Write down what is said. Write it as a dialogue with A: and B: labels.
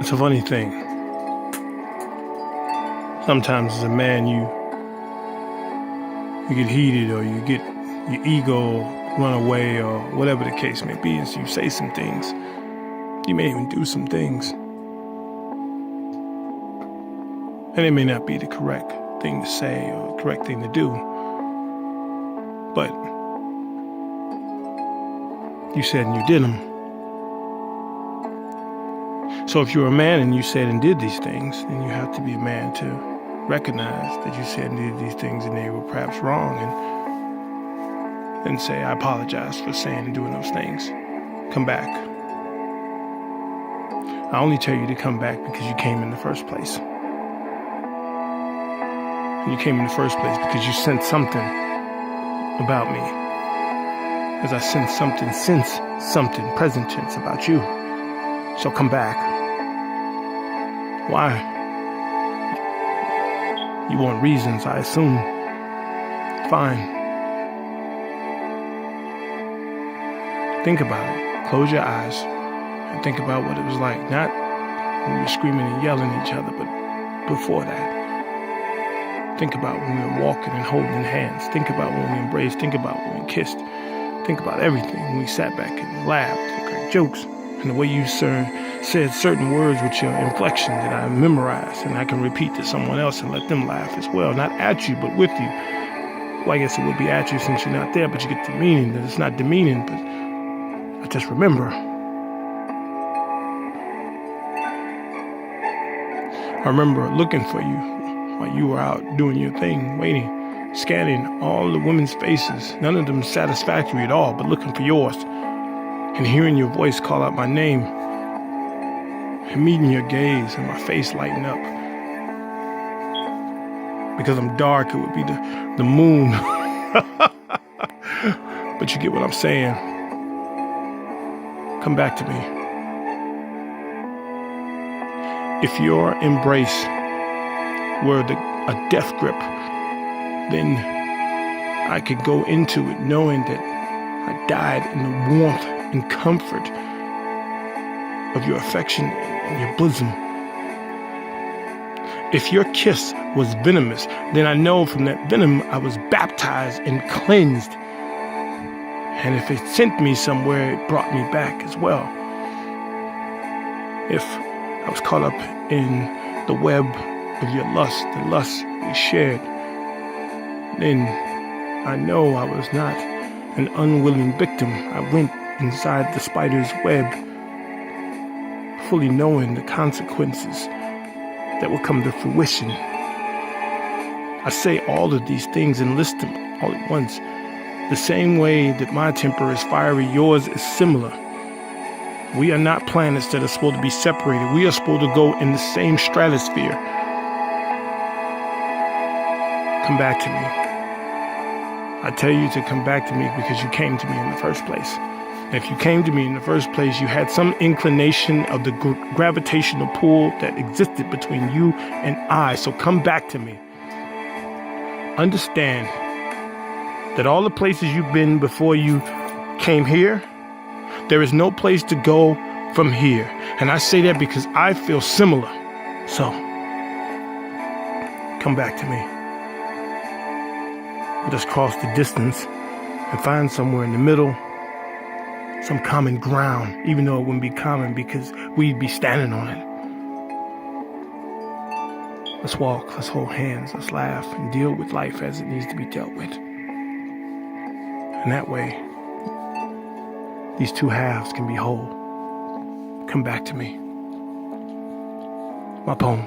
A: It's a funny thing. Sometimes as a man, you get heated, or you get your ego run away, or whatever the case may be, and so you say some things. You may even do some things, and it may not be the correct thing to say or the correct thing to do, but you said and you did them. So if you're a man and you said and did these things, then you have to be a man to recognize that you said and did these things and they were perhaps wrong, and say, I apologize for saying and doing those things. Come back. I only tell you to come back because you came in the first place. You came in the first place because you sensed something about me. As I sense something, present tense, about you. So come back. Why? You want reasons, I assume. Fine. Think about it. Close your eyes and think about what it was like. Not when we were screaming and yelling at each other, but before that. Think about when we were walking and holding hands. Think about when we embraced. Think about when we kissed. Think about everything. When we sat back and laughed and cracked jokes. And the way you said certain words with your inflection that I memorized and I can repeat to someone else and let them laugh as well. Not at you, but with you. Well, I guess it would be at you since you're not there, but you get the meaning that it's not demeaning, but I just remember. I remember looking for you while you were out doing your thing, waiting, scanning all the women's faces, none of them satisfactory at all, but looking for yours, and hearing your voice call out my name, and meeting your gaze and my face lighten up. Because I'm dark, it would be the moon. But you get what I'm saying. Come back to me. If your embrace were a death grip, then I could go into it knowing that I died in the warmth and comfort of your affection and your bosom. If your kiss was venomous, then I know from that venom I was baptized and cleansed. And if it sent me somewhere, it brought me back as well. If I was caught up in the web of your lust, the lust we shared, then I know I was not an unwilling victim. I went inside the spider's web, fully knowing the consequences that will come to fruition. I say all of these things and list them all at once. The same way that my temper is fiery, yours is similar. We are not planets that are supposed to be separated. We are supposed to go in the same stratosphere. Come back to me. I tell you to come back to me because you came to me in the first place. And if you came to me in the first place, you had some inclination of the gravitational pull that existed between you and I. So come back to me. Understand that all the places you've been before you came here, there is no place to go from here. And I say that because I feel similar. So, come back to me. Let us cross the distance and find somewhere in the middle, some common ground, even though it wouldn't be common because we'd be standing on it. Let's walk, let's hold hands, let's laugh and deal with life as it needs to be dealt with. And that way, these two halves can be whole. Come back to me. My poem.